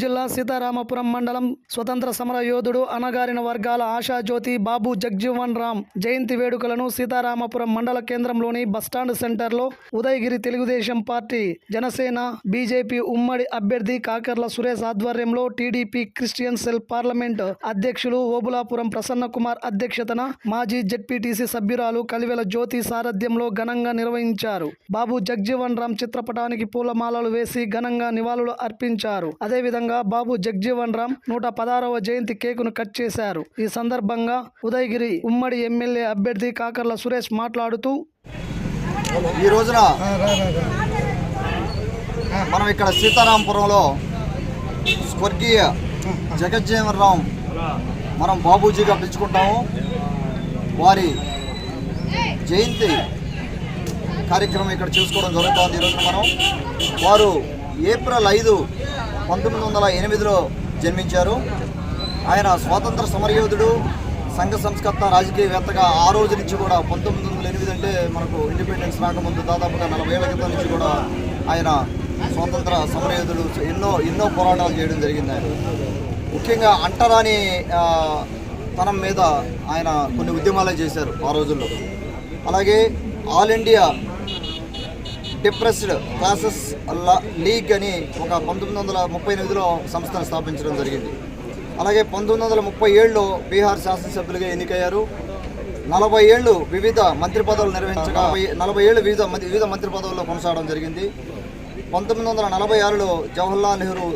జిల్లా సీతారామపురం మండలం స్వతంత్ర సమర యోధుడు అణగారిన వర్గాల ఆశాజ్యోతి బాబు జగ్జీవన్ రామ్ జయంతి వేడుకలను సీతారామపురం మండల కేంద్రంలోని బస్టాండ్ సెంటర్లో ఉదయగిరి తెలుగుదేశం పార్టీ, జనసేన, బీజేపీ ఉమ్మడి అభ్యర్థి కాకర్ల సురేష్ ఆధ్వర్యంలో టీడీపీ క్రిస్టియన్ సెల్ పార్లమెంట్ అధ్యక్షులు ఓబులాపురం ప్రసన్న కుమార్ అధ్యక్షతన మాజీ జెడ్పీటీసీ సభ్యురాలు కలివెల జ్యోతి సారథ్యంలో ఘనంగా నిర్వహించారు. బాబు జగ్జీవన్ రామ్ చిత్రపటానికి పూలమాలలు వేసి ఘనంగా నివాళులు అర్పించారు. అదేవిధంగా బాబు జగ్జీవన్ రామ్ 116వ జయంతి కేకును కట్ చేశారు. ఈ సందర్భంగా ఉదయగిరి ఉమ్మడి ఎమ్మెల్యే అభ్యర్థి కాకర్ల సురేష్ మాట్లాడుతూ, ఈ రోజున మనం ఇక్కడ సీతారాంపురంలో స్వర్గీయ జగజ్జీవన్ రామ్ మనం బాబూజీగా పిలుచుకుంటాము. వారి జయంతి కార్యక్రమం ఇక్కడ చేసుకోవడం జరుగుతుంది. ఈరోజున మనం వారు ఏప్రిల్ 5, 1908లో జన్మించారు. ఆయన స్వాతంత్ర సమరయోధుడు, సంఘ సంస్కర్త, రాజకీయవేత్తగా ఆ రోజు నుంచి కూడా 1908 అంటే మనకు ఇండిపెండెన్స్ రాకముందు దాదాపుగా 40 ఏళ్ల క్రితం నుంచి కూడా ఆయన స్వాతంత్ర సమరయోధుడు. ఎన్నో పోరాటాలు చేయడం జరిగింది. ఆయన ముఖ్యంగా అంటరాని తనం మీద ఆయన కొన్ని ఉద్యమాలే చేశారు ఆ రోజుల్లో. అలాగే all India depressed classes league అని ఒక 1938లో సంస్థను స్థాపించడం జరిగింది. అలాగే 1937లో బీహార్ శాసనసభ్యులుగా ఎన్నికయ్యారు. 40 ఏళ్ళు వివిధ మంత్రి పదవులు నిర్వహించగా 40 ఏళ్ళు వివిధ మంత్రి పదవుల్లో కొనసాగడం జరిగింది. 1946లో జవహర్లాల్ నెహ్రూ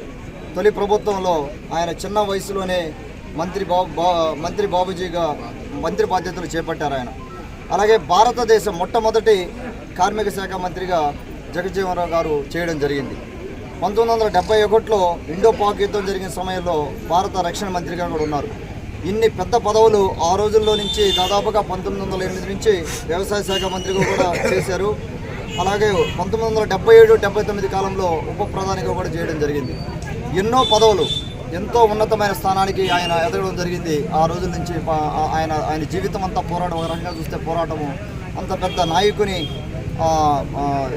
తొలి ప్రభుత్వంలో ఆయన చిన్న వయసులోనే మంత్రి బాబూజీగా మంత్రి బాధ్యతలు చేపట్టారు ఆయన. అలాగే భారతదేశ మొట్టమొదటి కార్మిక శాఖ మంత్రిగా జగజ్జీవన్ రామ్ గారు చేయడం జరిగింది. 1971లో ఇండో పాక్ యుద్ధం జరిగిన సమయంలో భారత రక్షణ మంత్రిగా కూడా ఉన్నారు. ఇన్ని పెద్ద పదవులు ఆ రోజుల్లో నుంచి దాదాపుగా 1908 నుంచి వ్యవసాయ శాఖ మంత్రిగా కూడా చేశారు. అలాగే 1977-79 కాలంలో ఉప ప్రధానిగా కూడా చేయడం జరిగింది. ఎన్నో పదవులు, ఎంతో ఉన్నతమైన స్థానానికి ఆయన ఎదగడం జరిగింది. ఆ రోజుల నుంచి ఆయన జీవితం అంతా పోరాటం, ఒక రకంగా చూస్తే పోరాటము. అంత పెద్ద నాయకుని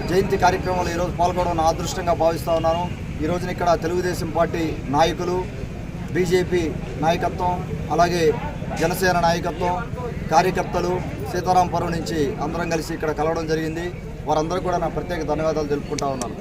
జయంతి కార్యక్రమంలో ఈరోజు పాల్గొనడం నా అదృష్టంగా భావిస్తూ ఉన్నాను. ఈ రోజున ఇక్కడ తెలుగుదేశం పార్టీ నాయకులు, బీజేపీ నాయకత్వం, అలాగే జనసేన నాయకత్వం, కార్యకర్తలు సీతారాంపురం నుంచి అందరం కలిసి ఇక్కడ కలవడం జరిగింది. వారందరూ కూడా నా ప్రత్యేక ధన్యవాదాలు తెలుపుకుంటా ఉన్నాను.